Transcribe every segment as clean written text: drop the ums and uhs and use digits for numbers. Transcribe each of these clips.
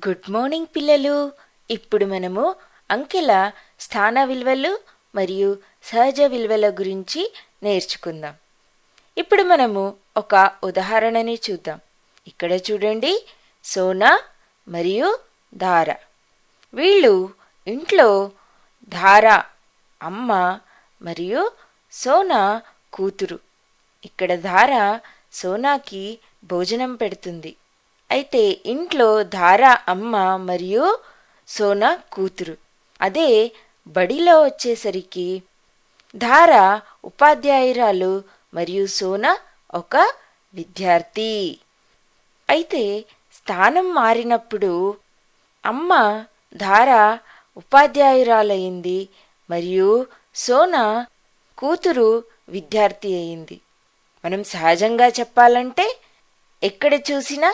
Good morning పిల్లలు. ఇప్పుడు మనము అంకెల స్థాన విలువలు మరియు సహజ విలువల గురించి నేర్చుకుందాం. ఇప్పుడు మనము ఒక ఉదాహరణని చూద్దాం. ఇక్కడ చూడండి, సోనా మరియు ధార. వీళ్ళు ఇంట్లో ధార అమ్మ మరియు సోనా కూతురు. ఇక్కడ ధార సోనాకి భోజనం పెడుతుంది. అయితే ఇంట్లో ధార అమ్మ మరియు సోనా కూతురు. అదే బడిలో వచ్చేసరికి ధార ఉపాధ్యాయురాలు మరియు సోనా ఒక విద్యార్థి. అయితే స్థానం మారినప్పుడు అమ్మ ధార ఉపాధ్యాయురాలయ్యింది మరియు సోనా కూతురు విద్యార్థి అయింది. మనం సహజంగా చెప్పాలంటే ఎక్కడ చూసినా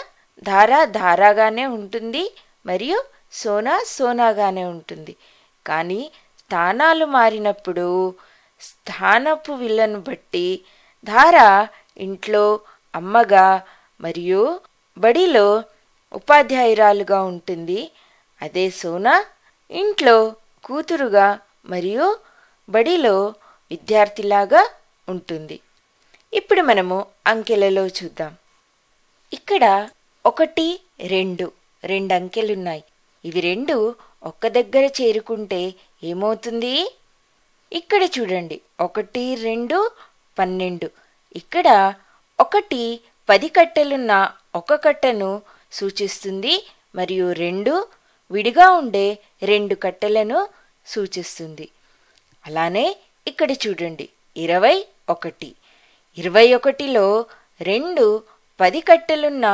ధార ధారాగానే ఉంటుంది మరియు సోనా సోనాగానే ఉంటుంది. కానీ స్థానాలు మారినప్పుడు స్థానపు విలువను బట్టి ధార ఇంట్లో అమ్మగా మరియు బడిలో ఉపాధ్యాయురాలుగా ఉంటుంది. అదే సోనా ఇంట్లో కూతురుగా మరియు బడిలో విద్యార్థిలాగా ఉంటుంది. ఇప్పుడు మనము అంకెలలో చూద్దాం. ఇక్కడ 1, 2 అంకెలున్నాయి. ఇవి రెండు ఒక్క దగ్గర చేరుకుంటే ఏమవుతుంది? ఇక్కడ చూడండి, 1, 2, 12. ఇక్కడ 1 10 కట్టెలున్న ఒక కట్టెను సూచిస్తుంది మరియు 2 విడిగా ఉండే 2 కట్టెలను సూచిస్తుంది. అలానే ఇక్కడ చూడండి, 21. 21లో 2 10 కట్టెలున్న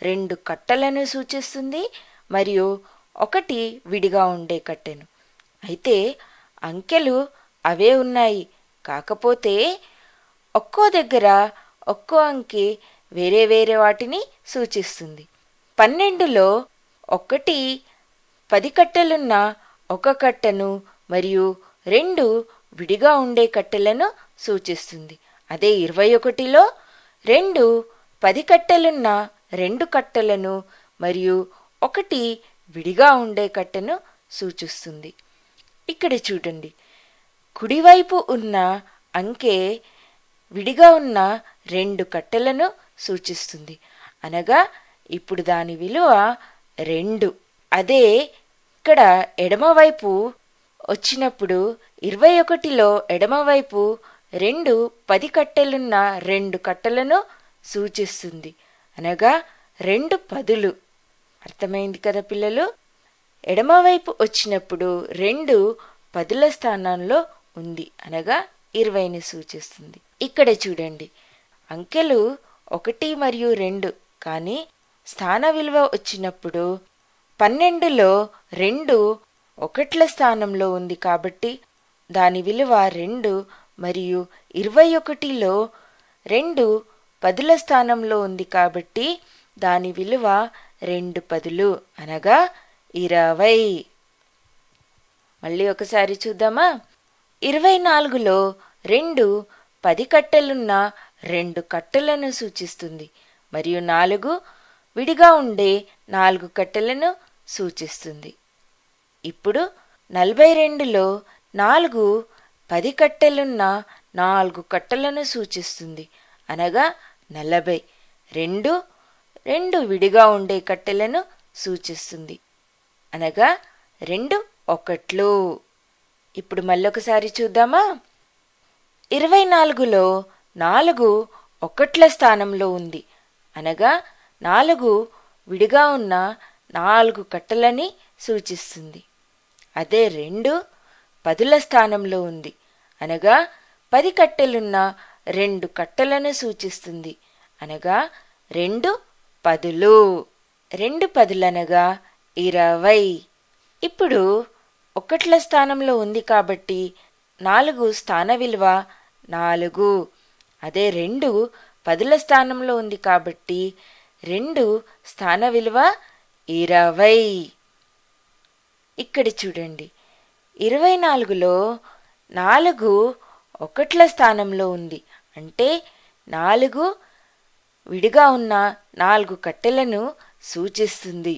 2 కట్టెలను సూచిస్తుంది మరియు 1 విడిగా ఉండే కట్టెను. అయితే అంకెలు అవే ఉన్నాయి, కాకపోతే ఒక్కో దగ్గర ఒక్కో అంకె వేరే వేరే వాటిని సూచిస్తుంది. 12లో 1 10 కట్టెలున్న ఒక కట్టెను మరియు 2 విడిగా ఉండే కట్టెలను సూచిస్తుంది. అదే 21లో 2 10 కట్టెలున్న 2 కట్టెలను మరియు 1 విడిగా ఉండే కట్టెను సూచిస్తుంది. ఇక్కడ చూడండి, కుడివైపు ఉన్న అంకె విడిగా ఉన్న 2 కట్టెలను సూచిస్తుంది. అనగా ఇప్పుడు దాని విలువ 2. అదే ఇక్కడ ఎడమవైపు వచ్చినప్పుడు 21లో ఎడమవైపు 2 10 కట్టెలున్న 2 కట్టెలను సూచిస్తుంది. అనగా 2 10లు. అర్థమైంది కదా పిల్లలు? ఎడమవైపు వచ్చినప్పుడు 2 10ల స్థానంలో ఉంది, అనగా 20ని సూచిస్తుంది. ఇక్కడ చూడండి, అంకెలు 1 మరియు 2, కానీ స్థాన విలువ వచ్చినప్పుడు 12లో 2 1ల స్థానంలో ఉంది కాబట్టి దాని విలువ 2 మరియు 21లో 2 10ల స్థానంలో ఉంది కాబట్టి దాని విలువ 2 10లు, అనగా 20. మళ్ళీ ఒకసారి చూద్దామా? 24లో 2 10 కట్టెలున్న 2 కట్టెలను సూచిస్తుంది మరియు 4 విడిగా ఉండే 4 కట్టెలను సూచిస్తుంది. ఇప్పుడు 42లో 4 10 కట్టెలున్న 4 కట్టెలను సూచిస్తుంది, అనగా 40. 2 విడిగా ఉండే కట్టెలను సూచిస్తుంది, అనగా 2 1లు. ఇప్పుడు మళ్ళొకసారి చూద్దామా? 24లో 4 1ల స్థానంలో ఉంది, అనగా 4 విడిగా ఉన్న 4 కట్టెలని సూచిస్తుంది. అదే 2 10ల స్థానంలో ఉంది, అనగా 10 కట్టెలున్న 2 కట్టెలను సూచిస్తుంది, అనగా 2 10లు. 2 10లు అనగా 20. ఇప్పుడు 1ల స్థానంలో ఉంది కాబట్టి 4 స్థాన విలువ 4. అదే 2 10ల స్థానంలో ఉంది కాబట్టి 2 స్థాన విలువ 20. ఇక్కడ చూడండి, 24లో 4 1ల స్థానంలో ఉంది, అంటే 4 విడిగా ఉన్న 4 కట్టెలను సూచిస్తుంది.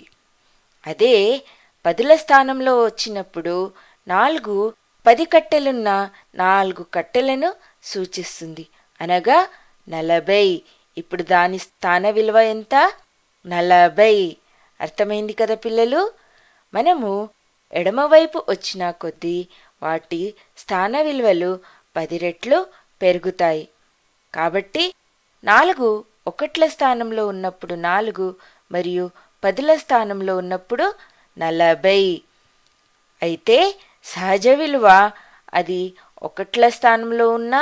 అదే పదుల స్థానంలో వచ్చినప్పుడు 4 10 కట్టెలున్న 4 కట్టెలను సూచిస్తుంది, అనగా 40. ఇప్పుడు దాని స్థాన విలువ ఎంత? 40. అర్థమైంది కదా పిల్లలు? మనము ఎడమవైపు వచ్చిన కొద్దీ వాటి స్థాన విలువలు 10 రెట్లు పెరుగుతాయి. కాబట్టి 4 ఒకట్ల స్థానంలో ఉన్నప్పుడు 4 మరియు 10ల స్థానంలో ఉన్నప్పుడు 40. అయితే సహజ విలువ అది ఒకట్ల స్థానంలో ఉన్న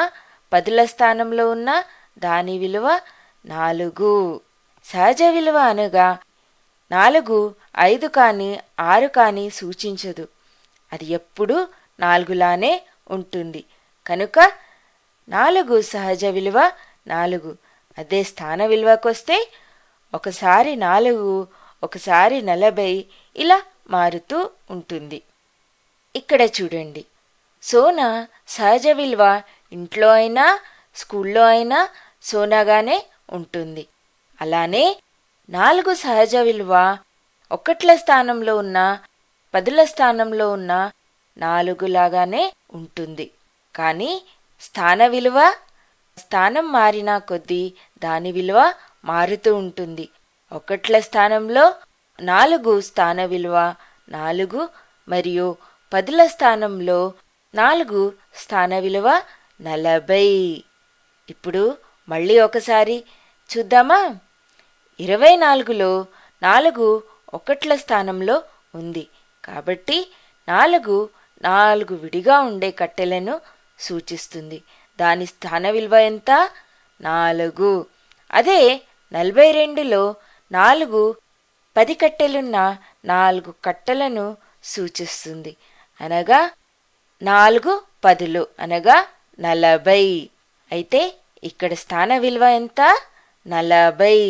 10ల స్థానంలో ఉన్న దాని విలువ 4. సహజ విలువ అనగా 4 5 కానీ 6 కానీ సూచించదు. అది ఎప్పుడూ 4లానే ఉంటుంది. కనుక 4 సహజ విలువ 4. అదే స్థాన విలువకొస్తే ఒకసారి 4, ఒకసారి 40 ఇలా మారుతూ ఉంటుంది. ఇక్కడ చూడండి, సోనా సహజ విలువ ఇంట్లో అయినా స్కూల్లో అయినా సోనాగానే ఉంటుంది. అలానే 4 సహజ విలువ ఒకట్ల స్థానంలో ఉన్న 10ల స్థానంలో ఉన్న 4 లాగానే ఉంటుంది. కానీ స్థాన విలువ స్థానం మారినా కొద్దీ దాని విలువ మారుతూ ఉంటుంది. ఒకట్ల స్థానంలో 4 స్థాన విలువ 4 మరియు 10ల స్థానంలో 4 స్థాన విలువ 40. ఇప్పుడు మళ్ళీ ఒకసారి చూద్దామా? 24లో 4 ఒకట్ల స్థానంలో ఉంది కాబట్టి 4 విడిగా ఉండే కట్టెలను సూచిస్తుంది. దాని స్థాన విలువ ఎంత? 4. అదే 42లో 4 10 కట్టెలున్న 4 కట్టెలను సూచిస్తుంది, అనగా 4 10లు అనగా 40. అయితే ఇక్కడ స్థాన విలువ ఎంత? 40.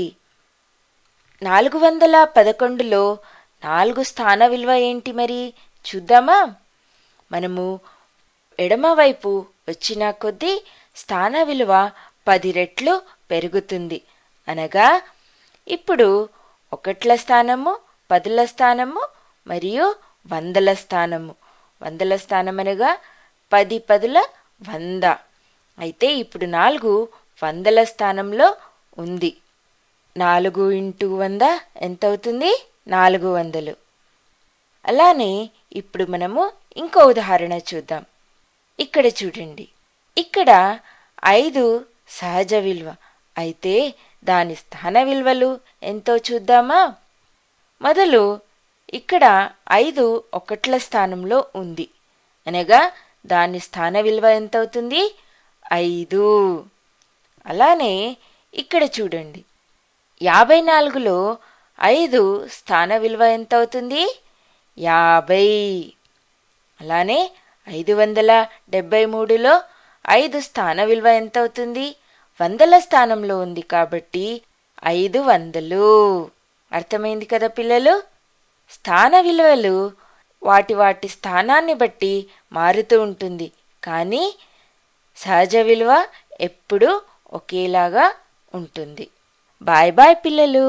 411లో 4 స్థాన విలువ ఏంటి మరి చూద్దామా? మనము ఎడమవైపు వచ్చిన కొద్దీ స్థాన విలువ 10 రెట్లు పెరుగుతుంది, అనగా ఇప్పుడు ఒకట్ల స్థానము, 10ల స్థానము మరియు 100ల స్థానము. 100ల స్థానం అనగా 10 10ల 100. అయితే ఇప్పుడు 4 100ల స్థానంలో ఉంది. 4 × 100 ఎంత అవుతుంది? 400. అలానే ఇప్పుడు మనము ఇంకో ఉదాహరణ చూద్దాం. ఇక్కడ చూడండి, ఇక్కడ 5 సహజ విలువ. అయితే దాని స్థాన విలువలు ఎంతో చూద్దామా? మొదలు ఇక్కడ 5 ఒకట్ల స్థానంలో ఉంది, అనగా దాని స్థాన విలువ ఎంత అవుతుంది? 5. అలానే ఇక్కడ చూడండి, 54లో 5 స్థాన విలువ ఎంత అవుతుంది? 50. అలానే 573లో 5 స్థాన విలువ ఎంత అవుతుంది? 100ల స్థానంలో ఉంది కాబట్టి 500. అర్థమైంది కదా పిల్లలు? స్థాన విలువలు వాటి స్థానాన్ని బట్టి మారుతూ ఉంటుంది, కానీ సహజ విలువ ఎప్పుడూ ఒకేలాగా ఉంటుంది. బాయ్ బాయ్ పిల్లలు.